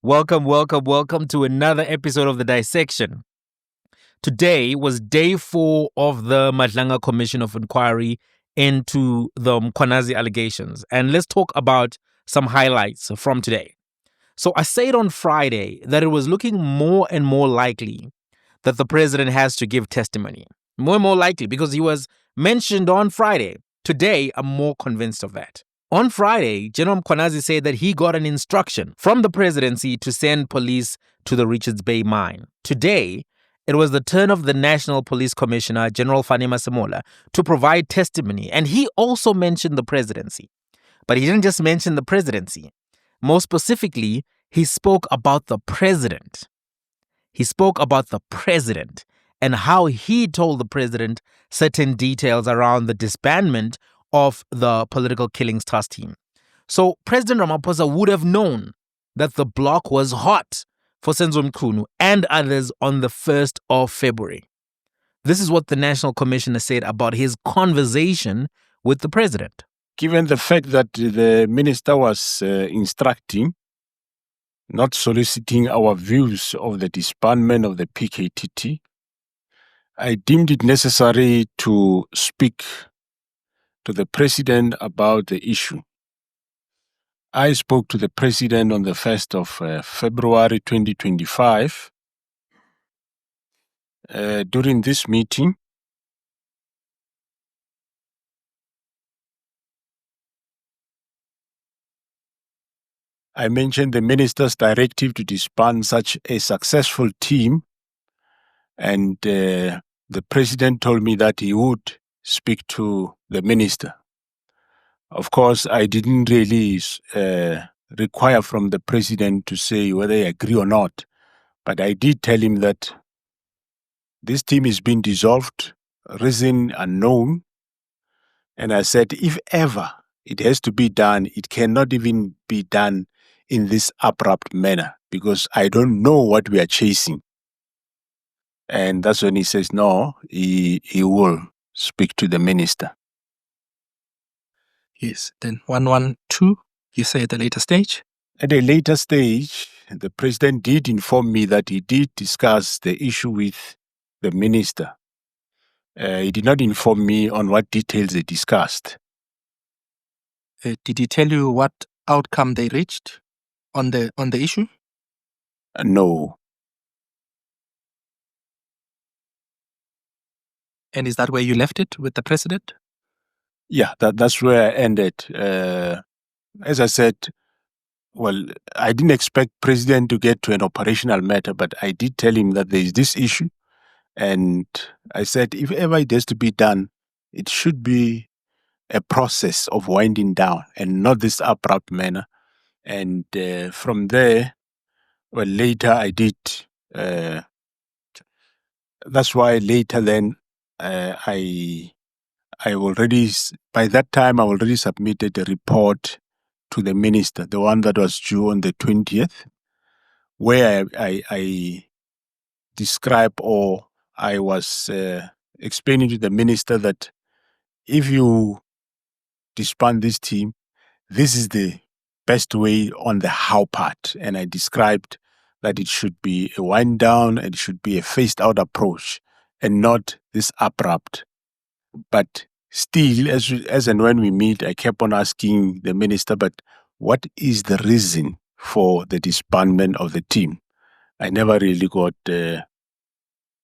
Welcome to another episode of The Dissection. Today was day 4 of the Matlala Commission of Inquiry into the Mchunu allegations. And let's talk about some highlights from today. So I said on Friday that it was looking more and more likely that the president has to give testimony. More and more likely because he was mentioned on Friday. Today, I'm more convinced of that. On Friday, General Mchunu said that he got an instruction from the presidency to send police to the Richards Bay mine. Today, it was the turn of the National Police Commissioner, General Masemola, to provide testimony. And he also mentioned the presidency. But he didn't just mention the presidency. More specifically, he spoke about the president. He spoke about the president and how he told the president certain details around the disbandment of the political killings task team. So President Ramaphosa would have known that the block was hot for Senzo Mchunu and others on the 1st of February. This is what the National Commissioner said about his conversation with the president. Given the fact that the minister was instructing, not soliciting our views of the disbandment of the PKTT, I deemed it necessary to speak to the president about the issue. I spoke to the president on the 1st of February 2025. During this meeting, I mentioned the minister's directive to disband such a successful team, and the president told me that he would speak to the minister. Of course, I didn't really require from the president to say whether I agree or not, but I did tell him that this team is being dissolved, reason unknown, and I said if ever it has to be done, it cannot even be done in this abrupt manner because I don't know what we are chasing. And that's when he says, no, he will speak to the minister. Yes, then 112, you say at a later stage? At a later stage, the president did inform me that he did discuss the issue with the minister. He did not inform me on what details they discussed. Did he tell you what outcome they reached on the issue? No. And is that where you left it with the president? Yeah, that's where I ended. As I said, well, I didn't expect president to get to an operational matter, but I did tell him that there is this issue. And I said, if ever it has to be done, it should be a process of winding down and not this abrupt manner. And from there, well, later I did. That's why later then I already, by that time, I already submitted a report to the minister, the one that was due on the 20th, where I describe or I was explaining to the minister that if you disband this team, this is the best way on the how part. And I described that it should be a wind down and it should be a phased out approach and not this abrupt. But still, as and when we meet, I kept on asking the minister, but what is the reason for the disbandment of the team? I never really got a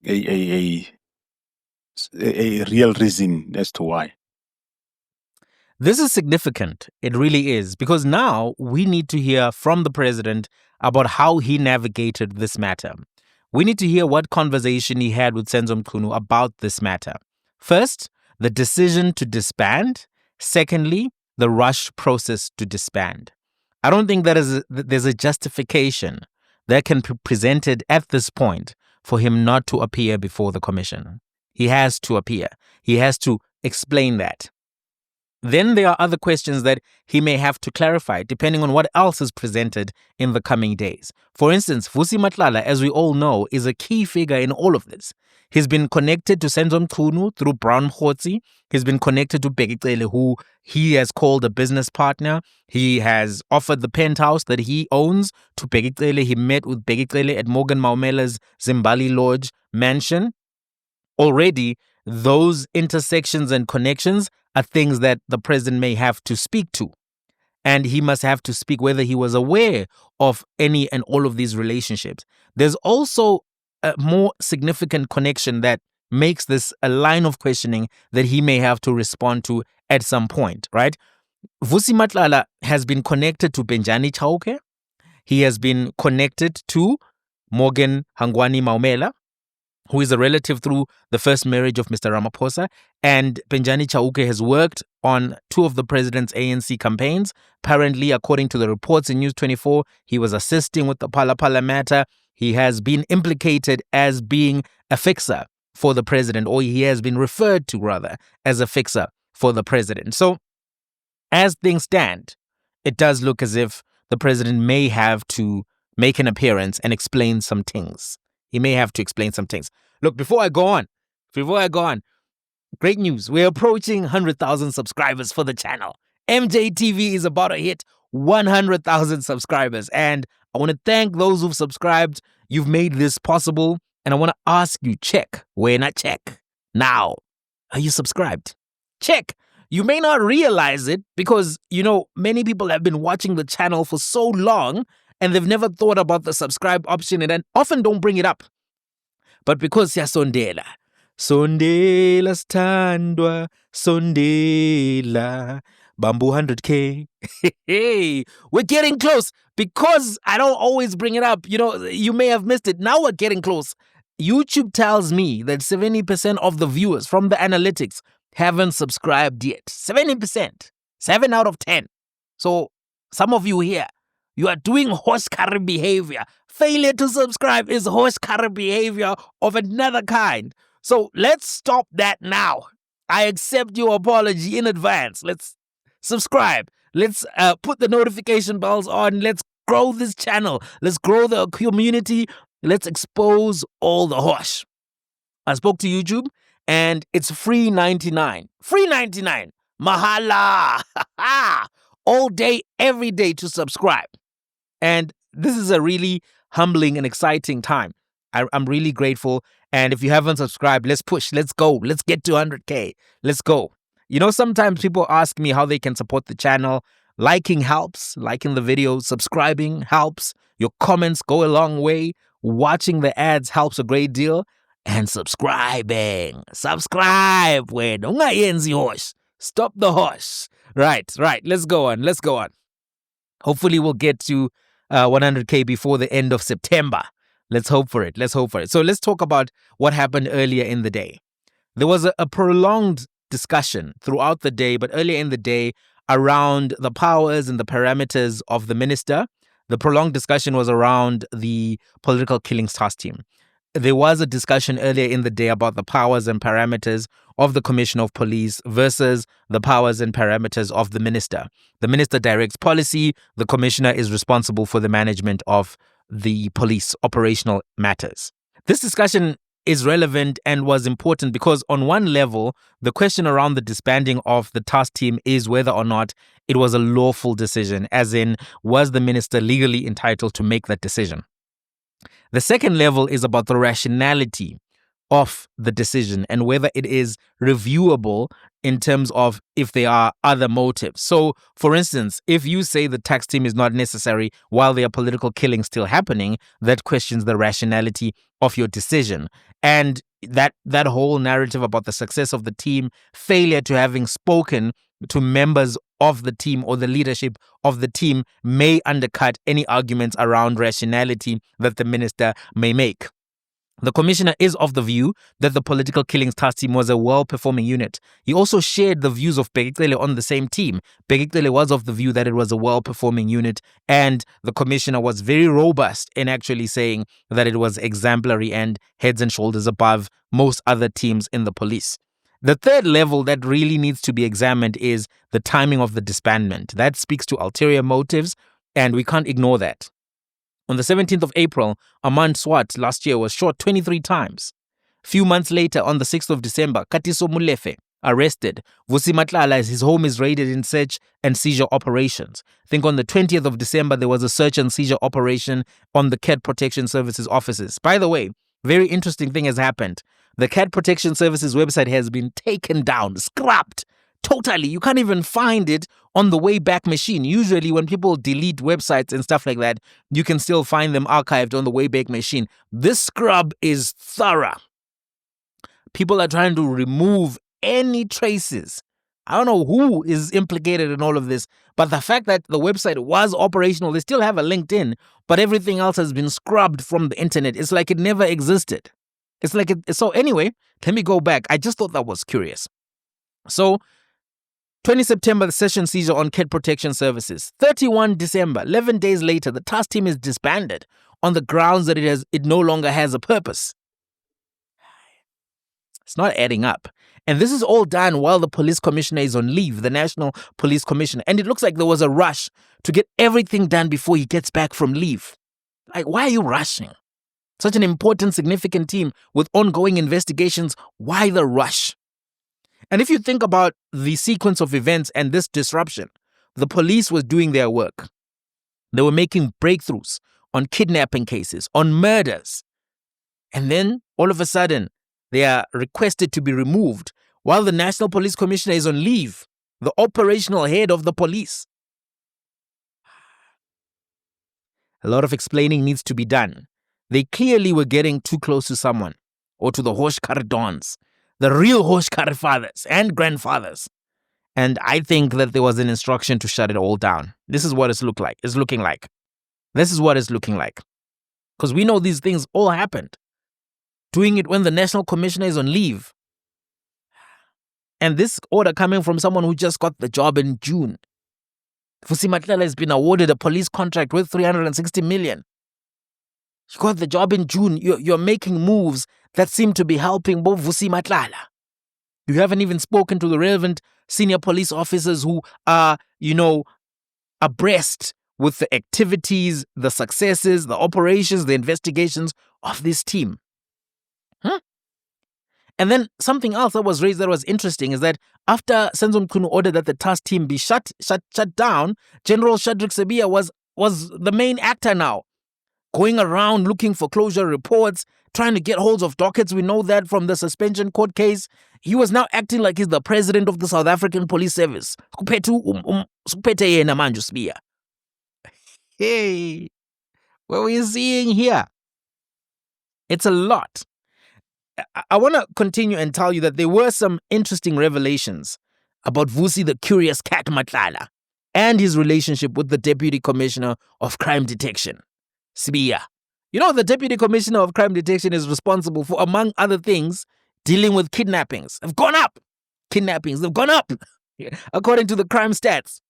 real reason as to why. This is significant. It really is, because now we need to hear from the president about how he navigated this matter. We need to hear what conversation he had with Senzo Mchunu about this matter. First, the decision to disband. Secondly, the rushed process to disband. I don't think there's a justification that can be presented at this point for him not to appear before the commission. He has to appear. He has to explain that. then there are other questions that he may have to clarify depending on what else is presented in the coming days. For instance, Vusi Matlala, as we all know, is a key figure in all of this. He's been connected to Senzo Mchunu through Brown Mkhotsi. He's been connected to Bheki, who he has called a business partner. He has offered the penthouse that he owns to Bheki. He met with Bheki at Morgan Maumela's Zimbali Lodge mansion. Already, those intersections and connections are things that the president may have to speak to. And he must have to speak whether he was aware of any and all of these relationships. There's also a more significant connection that makes this a line of questioning that he may have to respond to at some point, right? Vusi Matlala has been connected to Benjani Chauke. He has been connected to Morgan Hangwani Maumela, who is a relative through the first marriage of Mr. Ramaphosa. And Benjani Chauke has worked on two of the president's ANC campaigns. Apparently, according to the reports in News 24, he was assisting with the Phala Phala matter. He has been implicated as being a fixer for the president, or he has been referred to, rather, as a fixer for the president. So, as things stand, it does look as if the president may have to make an appearance and explain some things. He may have to explain some things. Look, before I go on, great news. We're approaching 100,000 subscribers for the channel. MJTV is about to hit 100,000 subscribers. And I want to thank those who've subscribed. You've made this possible. And I want to ask you, check. When I check. Now, are you subscribed? Check. You may not realize it because, many people have been watching the channel for so long and they've never thought about the subscribe option and often don't bring it up. But because siyasondela, sondela standwa, sondela, bamboo 100K. Hey, we're getting close because I don't always bring it up. You may have missed it. Now we're getting close. YouTube tells me that 70% of the viewers from the analytics haven't subscribed yet. 70%. 7 out of 10. So some of you here, you are doing horse carry behavior. Failure to subscribe is horse carry behavior of another kind. So let's stop that now. I accept your apology in advance. Let's subscribe. Let's put the notification bells on. Let's grow this channel. Let's grow the community. Let's expose all the hosh. I spoke to YouTube and it's free 99. Free 99. Mahala. All day, every day to subscribe. And this is a really humbling and exciting time. I'm really grateful. And if you haven't subscribed, let's push. Let's go. Let's get to 100K. Let's go. Sometimes people ask me how they can support the channel. Liking helps. Liking the videos. Subscribing helps. Your comments go a long way. Watching the ads helps a great deal. And subscribing. Subscribe. Stop the horse. Right. Let's go on. Hopefully we'll get to 100K before the end of September. Let's hope for it. So let's talk about what happened earlier in the day. There was a prolonged discussion throughout the day, but earlier in the day around the powers and the parameters of the minister. The prolonged discussion was around the political killings task team. There was a discussion earlier in the day about the powers and parameters of the Commissioner of Police versus the powers and parameters of the minister. The minister directs policy. The commissioner is responsible for the management of the police operational matters. This discussion is relevant and was important because on one level, the question around the disbanding of the task team is whether or not it was a lawful decision, as in, was the minister legally entitled to make that decision? The second level is about the rationality of the decision and whether it is reviewable in terms of if there are other motives. So, for instance, if you say the tax team is not necessary while there are political killings still happening, that questions the rationality of your decision. And that whole narrative about the success of the team, failure to having spoken to members of the team or the leadership of the team may undercut any arguments around rationality that the minister may make. The commissioner is of the view that the political killings task team was a well-performing unit. He also shared the views of Bheki on the same team. Bheki was of the view that it was a well-performing unit, and the commissioner was very robust in actually saying that it was exemplary and heads and shoulders above most other teams in the police. The third level that really needs to be examined is the timing of the disbandment. That speaks to ulterior motives, and we can't ignore that. On the 17th of April, Armand Swart last year was shot 23 times. A few months later, on the 6th of December, Katiso Molefe arrested. Vusi Matlala, his home is raided in search and seizure operations. I think on the 20th of December, there was a search and seizure operation on the Cat Protection Services offices. By the way, very interesting thing has happened. The Cat Protection Services website has been taken down, scrapped. Totally. You can't even find it on the Wayback Machine. Usually when people delete websites and stuff like that, you can still find them archived on the Wayback Machine. This scrub is thorough. People are trying to remove any traces. I don't know who is implicated in all of this, but the fact that the website was operational, they still have a LinkedIn, but everything else has been scrubbed from the internet. It's like it never existed. So anyway, let me go back. I just thought that was curious. So 20 September, the session seizure on Cat Protection Services. 31 December, 11 days later, the task team is disbanded on the grounds that it no longer has a purpose. It's not adding up. And this is all done while the police commissioner is on leave, the National Police Commissioner. And it looks like there was a rush to get everything done before he gets back from leave. Like, why are you rushing? Such an important, significant team with ongoing investigations. Why the rush? And if you think about the sequence of events and this disruption, the police was doing their work. They were making breakthroughs on kidnapping cases, on murders. And then, all of a sudden, they are requested to be removed while the National Police Commissioner is on leave, the operational head of the police. A lot of explaining needs to be done. They clearly were getting too close to someone, or to the Hosh Dons, the real Hosh fathers and grandfathers. And I think that there was an instruction to shut it all down. This is what it's looking like. This is what it's looking like. Because we know these things all happened. Doing it when the National Commissioner is on leave. And this order coming from someone who just got the job in June. Vusi Matlala has been awarded a police contract worth 360 million. You got the job in June. You're making moves that seem to be helping both Vusi Matlala. You haven't even spoken to the relevant senior police officers who are, abreast with the activities, the successes, the operations, the investigations of this team. And then something else that was raised that was interesting is that after Senzo Mchunu ordered that the task team be shut down, General Shadrack Sibiya was the main actor now, going around looking for closure reports, trying to get hold of dockets. We know that from the suspension court case. He was now acting like he's the president of the South African Police Service. Hey, what are we seeing here? It's a lot. I want to continue and tell you that there were some interesting revelations about Vusi the Curious Cat Matlala and his relationship with the Deputy Commissioner of Crime Detection, Sibiya. The Deputy Commissioner of Crime Detection is responsible for, among other things, dealing with kidnappings. Have gone up. Kidnappings have gone up, according to the crime stats.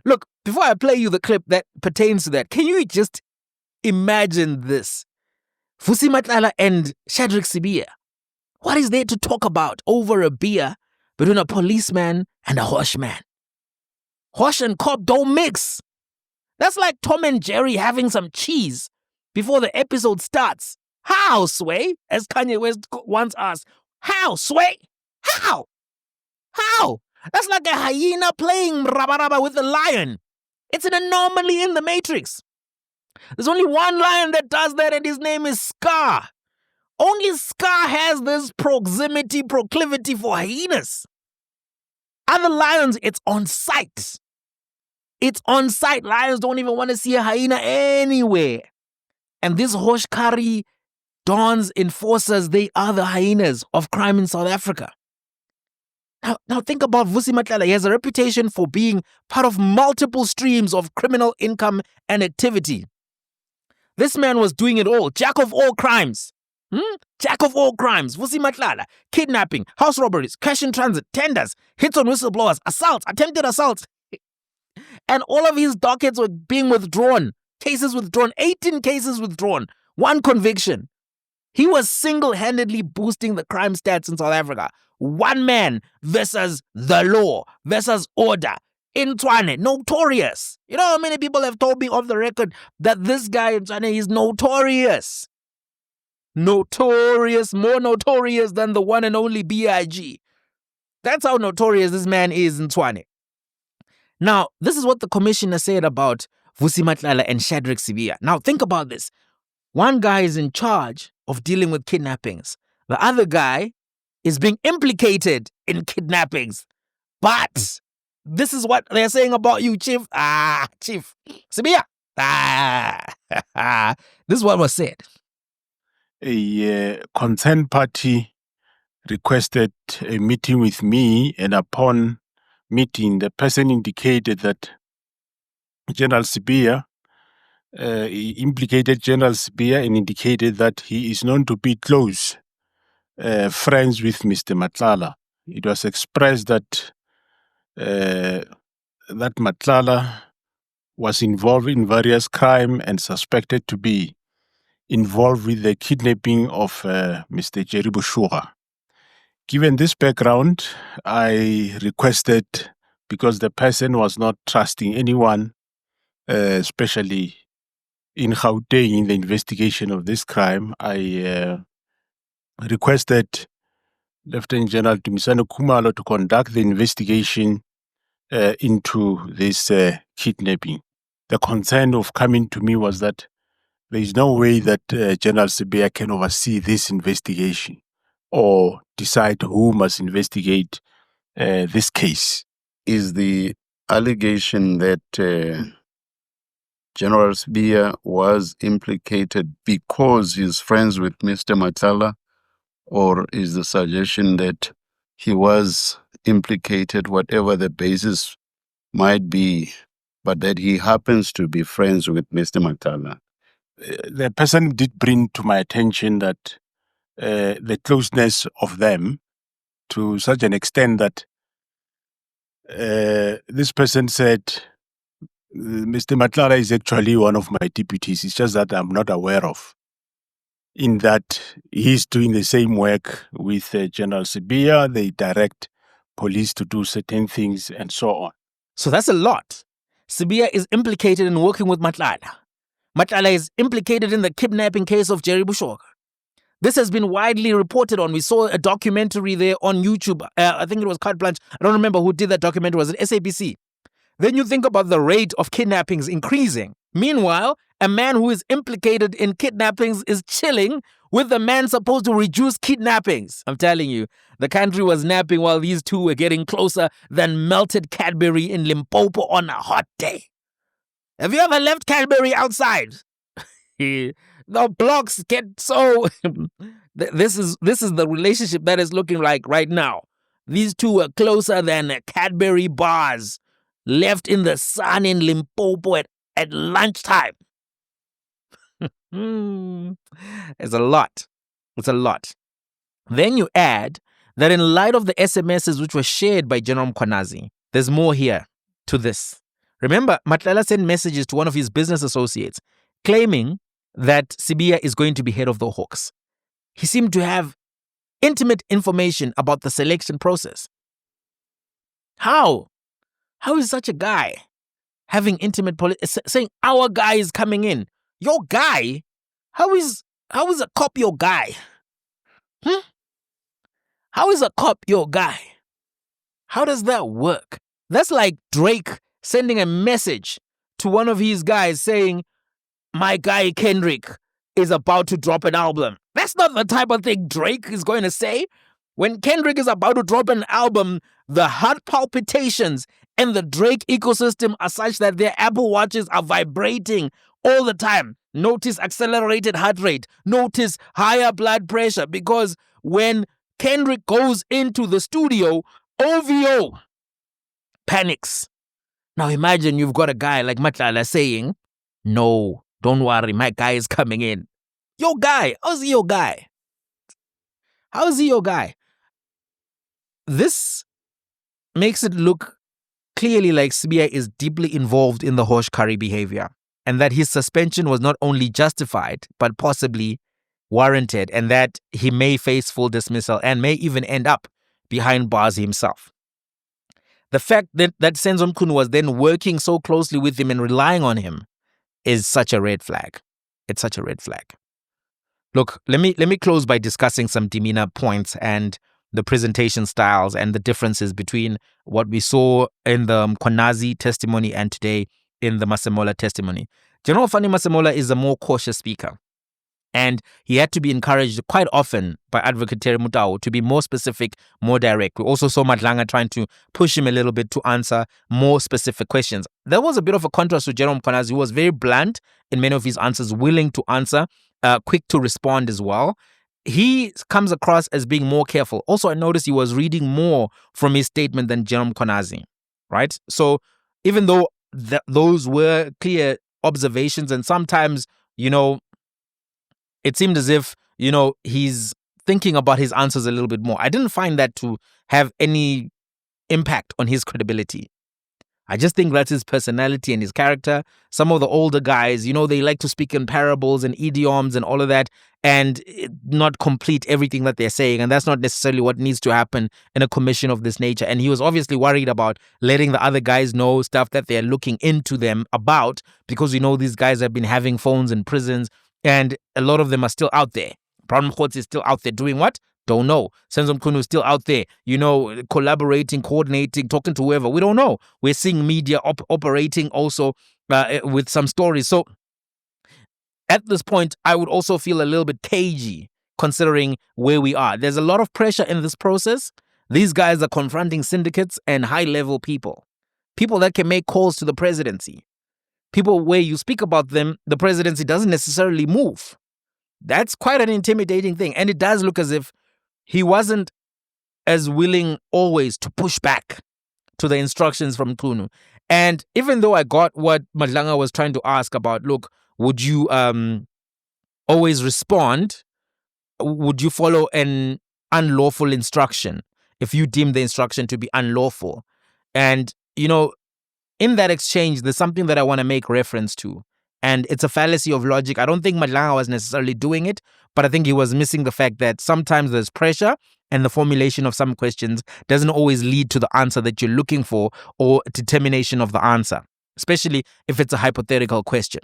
Look, before I play you the clip that pertains to that, can you just imagine this? Vusi Matlala and Shadrack Sibiya. What is there to talk about over a beer between a policeman and a Hosh man? Hosh and cop don't mix. That's like Tom and Jerry having some cheese before the episode starts. How, Sway? As Kanye West once asked. How, Sway? How? That's like a hyena playing raba-raba with a lion. It's an anomaly in the Matrix. There's only one lion that does that, and his name is Scar. Only Scar has this proclivity for hyenas. Other lions, it's on sight. It's on sight. Lions don't even want to see a hyena anywhere. And these Hosh Dons enforcers, they are the hyenas of crime in South Africa. Now think about Vusi Matlala. He has a reputation for being part of multiple streams of criminal income and activity. This man was doing it all. Jack of all crimes. Jack of all crimes. Vusi Matlala. Kidnapping, house robberies, cash in transit, tenders, hits on whistleblowers, assaults, attempted assaults. And all of his dockets were being withdrawn. Cases withdrawn. 18 cases withdrawn. 1 conviction. He was single-handedly boosting the crime stats in South Africa. One man versus the law, versus order. In Tshwane, notorious. You know how many people have told me off the record that this guy in Tshwane is notorious? Notorious, more notorious than the one and only B.I.G. That's how notorious this man is in Tshwane. Now, this is what the commissioner said about Vusi Matlala and Shadrack Sibiya. Now, think about this. One guy is in charge of dealing with kidnappings. The other guy is being implicated in kidnappings. But this is what they're saying about you, Chief. Chief Sibiya. This is what was said. A concerned party requested a meeting with me, and upon meeting, the person indicated that General Sibiya, he implicated General Sibiya and indicated that he is known to be close friends with Mr. Matlala. It was expressed that Matlala was involved in various crimes and suspected to be involved with the kidnapping of Mr. Jerry Bushura. Given this background, I requested, because the person was not trusting anyone, especially in Gauteng in the investigation of this crime, I requested Lieutenant General Dumisani Khumalo to conduct the investigation into this kidnapping. The concern of coming to me was that there is no way that General Sibiya can oversee this investigation or decide who must investigate this case. Is the allegation that General Sibiya was implicated because he's friends with Mr. Matlala, or is the suggestion that he was implicated, whatever the basis might be, but that he happens to be friends with Mr. Matlala? The person did bring to my attention that the closeness of them to such an extent that this person said, Mr. Matlala is actually one of my deputies. It's just that I'm not aware of. In that he's doing the same work with General Sibiya. They direct police to do certain things and so on. So that's a lot. Sibiya is implicated in working with Matlala. Matlala is implicated in the kidnapping case of Jerry Bushura. This has been widely reported on. We saw a documentary there on YouTube. I think it was Carte Blanche. I don't remember who did that documentary. Was it SABC? Then you think about the rate of kidnappings increasing. Meanwhile, a man who is implicated in kidnappings is chilling with the man supposed to reduce kidnappings. I'm telling you, the country was napping while these two were getting closer than melted Cadbury in Limpopo on a hot day. Have you ever left Cadbury outside? The blocks get so... This is the relationship that is looking like right now. These two are closer than Cadbury bars left in the sun in Limpopo at lunchtime. It's a lot. It's a lot. Then you add that in light of the SMSs which were shared by General Mkhwanazi, there's more here to this. Remember, Matlala sent messages to one of his business associates claiming that Sibiya is going to be head of the Hawks. He seemed to have intimate information about the selection process. How? How is such a guy having intimate saying our guy is coming in? Your guy? How is a cop your guy? How is a cop your guy? How does that work? That's like Drake sending a message to one of his guys saying, my guy Kendrick is about to drop an album. That's not the type of thing Drake is going to say. When Kendrick is about to drop an album, the heart palpitations in the Drake ecosystem are such that their Apple Watches are vibrating all the time. Notice accelerated heart rate. Notice higher blood pressure, because when Kendrick goes into the studio, OVO panics. Now imagine you've got a guy like Matlala saying, no, don't worry, my guy is coming in. Your guy, how's he your guy? How is he your guy? This makes it look clearly like Sibiya is deeply involved in the Hosh Curry behavior, and that his suspension was not only justified, but possibly warranted and that he may face full dismissal and may even end up behind bars himself. The fact that Senzo Mchunu was then working so closely with him and relying on him is such a red flag. It's such a red flag. Look, let me close by discussing some demeanor points and the presentation styles and the differences between what we saw in the Mkhwanazi testimony and today in the Masemola testimony. General Fani Masemola is a more cautious speaker, and he had to be encouraged quite often by Advocate Terry Mutau to be more specific, more direct. We also saw Matlanga trying to push him a little bit to answer more specific questions. There was a bit of a contrast to General Mkhwanazi, who was very blunt in many of his answers, willing to answer, quick to respond as well. He comes across as being more careful. Also, I noticed he was reading more from his statement than General Mkhwanazi, right? So even though those were clear observations, and sometimes, it seemed as if, he's thinking about his answers a little bit more, I didn't find that to have any impact on his credibility. I just think that's his personality and his character. Some of the older guys, they like to speak in parables and idioms and all of that and not complete everything that they're saying. And that's not necessarily what needs to happen in a commission of this nature. And he was obviously worried about letting the other guys know stuff that they're looking into them about, because these guys have been having phones in prisons and a lot of them are still out there. Brown Mkhotsi is still out there doing what? Don't know. Senzo Mchunu is still out there, collaborating, coordinating, talking to whoever. We don't know. We're seeing media operating also with some stories. So at this point, I would also feel a little bit cagey considering where we are. There's a lot of pressure in this process. These guys are confronting syndicates and high-level people that can make calls to the presidency. People where you speak about them, the presidency doesn't necessarily move. That's quite an intimidating thing. And it does look as if he wasn't as willing always to push back to the instructions from Mchunu. And even though I got what Matlanga was trying to ask about, look, would you always respond? Would you follow an unlawful instruction if you deem the instruction to be unlawful? And, in that exchange, there's something that I want to make reference to. And it's a fallacy of logic. I don't think Matlanga was necessarily doing it, but I think he was missing the fact that sometimes there's pressure and the formulation of some questions doesn't always lead to the answer that you're looking for or determination of the answer, especially if it's a hypothetical question.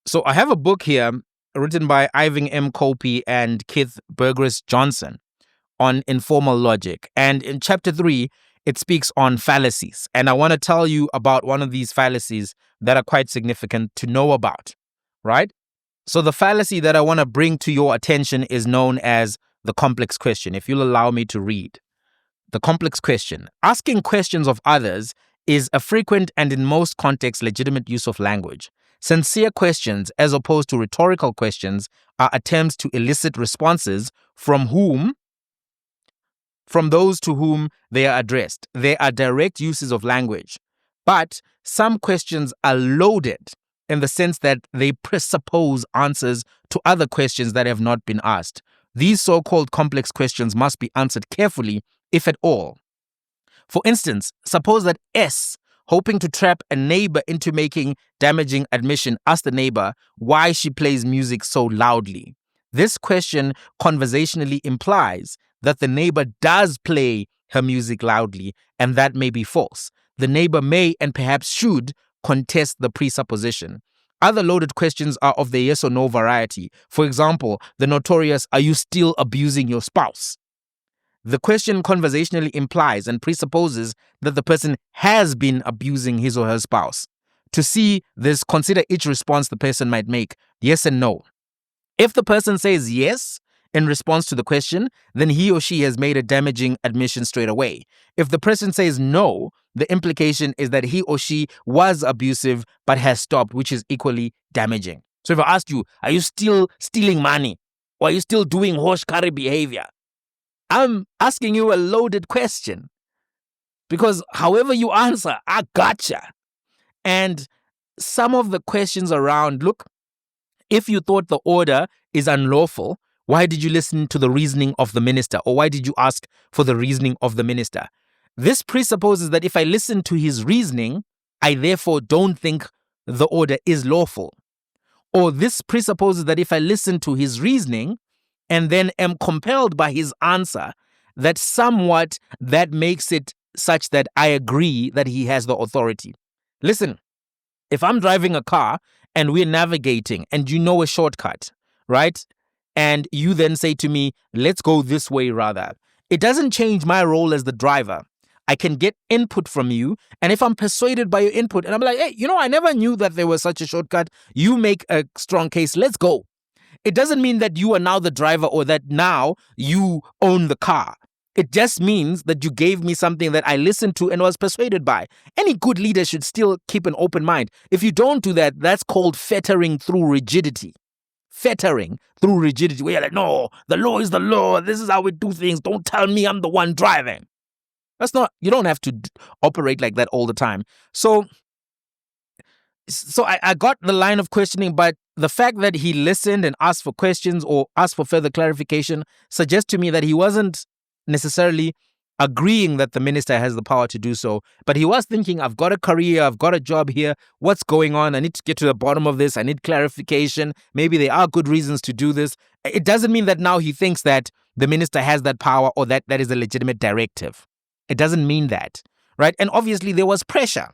So I have a book here written by Ivan M. Copey and Keith Burgess Johnson on informal logic. And in chapter 3, it speaks on fallacies. And I want to tell you about one of these fallacies that are quite significant to know about, right? So the fallacy that I want to bring to your attention is known as the complex question. If you'll allow me to read. The complex question. Asking questions of others is a frequent and in most contexts legitimate use of language. Sincere questions, as opposed to rhetorical questions, are attempts to elicit responses from those to whom they are addressed. They are direct uses of language. But some questions are loaded in the sense that they presuppose answers to other questions that have not been asked. These so-called complex questions must be answered carefully, if at all. For instance, suppose that S, hoping to trap a neighbor into making damaging admission, asked the neighbor why she plays music so loudly. This question conversationally implies that the neighbor does play her music loudly, and that may be false. The neighbor may and perhaps should contest the presupposition. Other loaded questions are of the yes or no variety. For example, the notorious, "Are you still abusing your spouse?" The question conversationally implies and presupposes that the person has been abusing his or her spouse. To see this, consider each response the person might make, yes and no. If the person says yes in response to the question, then he or she has made a damaging admission straight away. If the person says no, the implication is that he or she was abusive but has stopped, which is equally damaging. So if I asked you, are you still stealing money? Or are you still doing hosh curry behavior? I'm asking you a loaded question. Because however you answer, I gotcha. And some of the questions around, look, if you thought the order is unlawful, why did you listen to the reasoning of the minister? Or why did you ask for the reasoning of the minister? This presupposes that if I listen to his reasoning, I therefore don't think the order is lawful. or this presupposes that if I listen to his reasoning and then am compelled by his answer, that somewhat that makes it such that I agree that he has the authority. Listen, if I'm driving a car and we're navigating and you know a shortcut, right? And you then say to me, let's go this way rather. It doesn't change my role as the driver. I can get input from you. And if I'm persuaded by your input and I'm like, hey, I never knew that there was such a shortcut. You make a strong case. Let's go. It doesn't mean that you are now the driver or that now you own the car. It just means that you gave me something that I listened to and was persuaded by. Any good leader should still keep an open mind. If you don't do that, that's called fettering through rigidity. Fettering through rigidity, where you're like, no, the law is the law. This is how we do things. Don't tell me I'm the one driving. You don't have to operate like that all the time. So I got the line of questioning, but the fact that he listened and asked for questions or asked for further clarification suggests to me that he wasn't necessarily agreeing that the minister has the power to do so, but he was thinking, I've got a career, I've got a job here, what's going on? I need to get to the bottom of this, I need clarification, maybe there are good reasons to do this. It doesn't mean that now he thinks that the minister has that power or that is a legitimate directive. It doesn't mean that, right? And obviously there was pressure.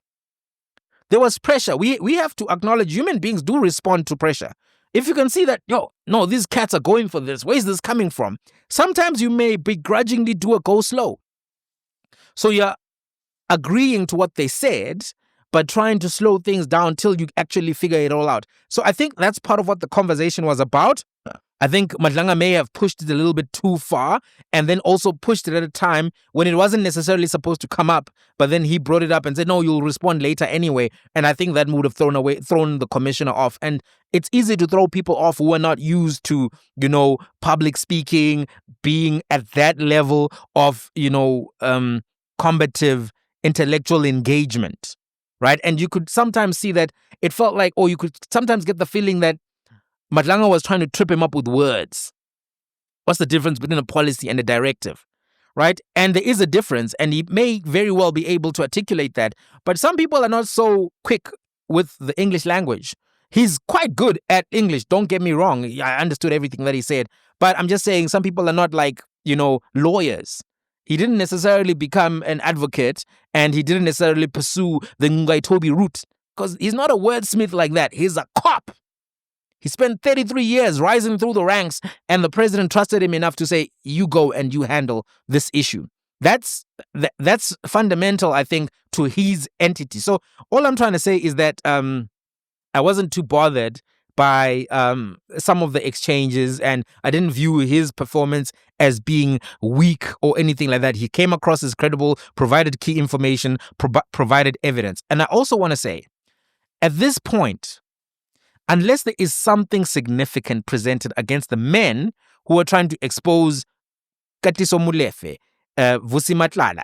There was pressure. We have to acknowledge human beings do respond to pressure. If you can see that, no, these cats are going for this. Where is this coming from? Sometimes you may begrudgingly do a go slow. So you're agreeing to what they said, but trying to slow things down till you actually figure it all out. So I think that's part of what the conversation was about. I think Matlala may have pushed it a little bit too far and then also pushed it at a time when it wasn't necessarily supposed to come up. But then he brought it up and said, no, you'll respond later anyway. And I think that would have thrown the commissioner off. And it's easy to throw people off who are not used to, public speaking, being at that level of, combative intellectual engagement, right? And you could sometimes see that it felt like, or you could sometimes get the feeling that Matlala was trying to trip him up with words. What's the difference between a policy and a directive, right? And there is a difference, and he may very well be able to articulate that. But some people are not so quick with the English language. He's quite good at English, don't get me wrong. I understood everything that he said. But I'm just saying some people are not like, lawyers. He didn't necessarily become an advocate, and he didn't necessarily pursue the Ngaitobi route, because he's not a wordsmith like that. He's a cop. He spent 33 years rising through the ranks, and the president trusted him enough to say, you go and you handle this issue. That's fundamental, I think, to his entity. So all I'm trying to say is that I wasn't too bothered by some of the exchanges, and I didn't view his performance as being weak or anything like that. He came across as credible, provided key information, provided evidence. And I also want to say, at this point, unless there is something significant presented against the men who are trying to expose Katiso Molefe, Vusi Matlala,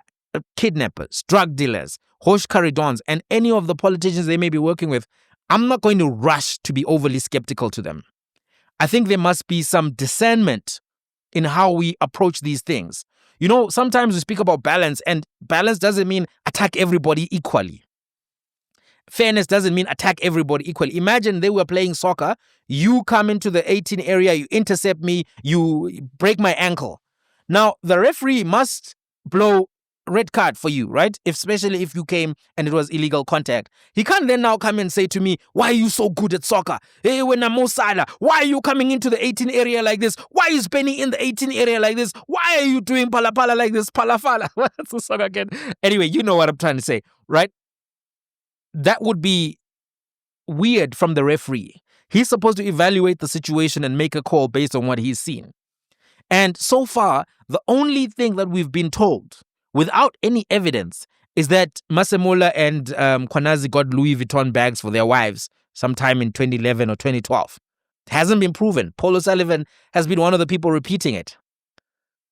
kidnappers, drug dealers, Hosh Dons, and any of the politicians they may be working with, I'm not going to rush to be overly skeptical to them. I think there must be some discernment in how we approach these things. Sometimes we speak about balance, and balance doesn't mean attack everybody equally. Fairness doesn't mean attack everybody equally. Imagine they were playing soccer. You come into the 18 area, you intercept me, you break my ankle. Now, the referee must blow red card for you, right? Especially if you came and it was illegal contact. He can't then now come and say to me, why are you so good at soccer? Hey, when I'm Mosala, why are you coming into the 18 area like this? Why is Benny in the 18 area like this? Why are you doing palapala like this? Palafala. What's the soccer again? Anyway, you know what I'm trying to say, right? That would be weird from the referee. He's supposed to evaluate the situation and make a call based on what he's seen. And so far, the only thing that we've been told, without any evidence, is that Masemola and Kwanazi got Louis Vuitton bags for their wives sometime in 2011 or 2012. It hasn't been proven. Paul O'Sullivan has been one of the people repeating it.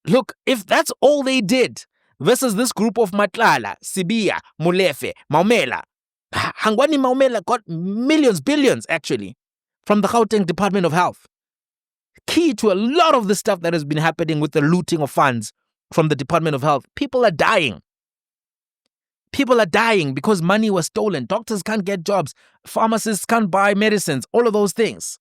Look, if that's all they did versus this group of Matlala, Sibiya, Molefe, Maumela, Hangwani Maumela got millions, billions actually, from the Gauteng Department of Health. Key to a lot of the stuff that has been happening with the looting of funds from the Department of Health. People are dying. People are dying because money was stolen. Doctors can't get jobs. Pharmacists can't buy medicines. All of those things.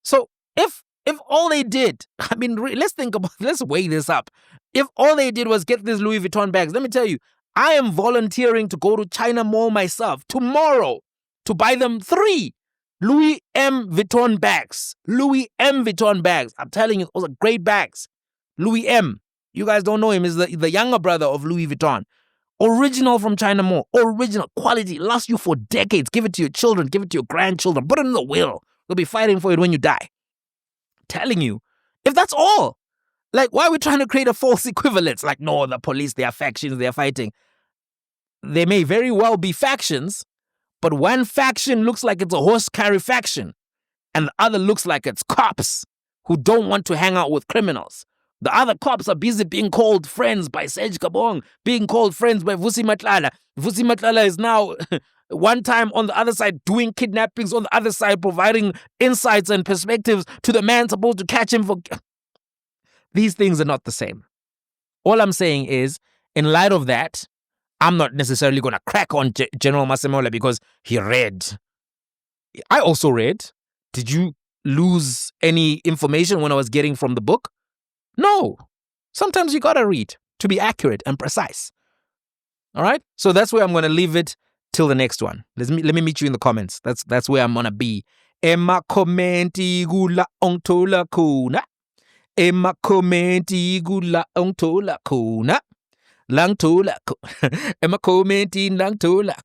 So if all they did, I mean, let's weigh this up. If all they did was get these Louis Vuitton bags, let me tell you, I am volunteering to go to China Mall myself tomorrow to buy them 3 Louis M. Vuitton bags. Louis M. Vuitton bags. I'm telling you, those are great bags. Louis M. You guys don't know him. He's the younger brother of Louis Vuitton. Original from China Mall. Original quality. Lasts you for decades. Give it to your children. Give it to your grandchildren. Put it in the will. They'll be fighting for it when you die. Telling you, if that's all, like, why are we trying to create a false equivalence? Like, no, the police, they are factions, they are fighting. They may very well be factions, but one faction looks like it's a horse carry faction, and the other looks like it's cops who don't want to hang out with criminals. The other cops are busy being called friends by Sej Kabong, being called friends by Vusi Matlala. Vusi Matlala is now one time on the other side doing kidnappings, on the other side providing insights and perspectives to the man supposed to catch him for... These things are not the same. All I'm saying is, in light of that, I'm not necessarily going to crack on General Masemola because he read. I also read. Did you lose any information when I was getting from the book? No. Sometimes you got to read to be accurate and precise. All right? So that's where I'm going to leave it till the next one. Let me meet you in the comments. That's where I'm going to be. Emma commenti gula ontola kuna. Emma commenti gula ontola kuna. Lang tola. Emma commenti lang tola.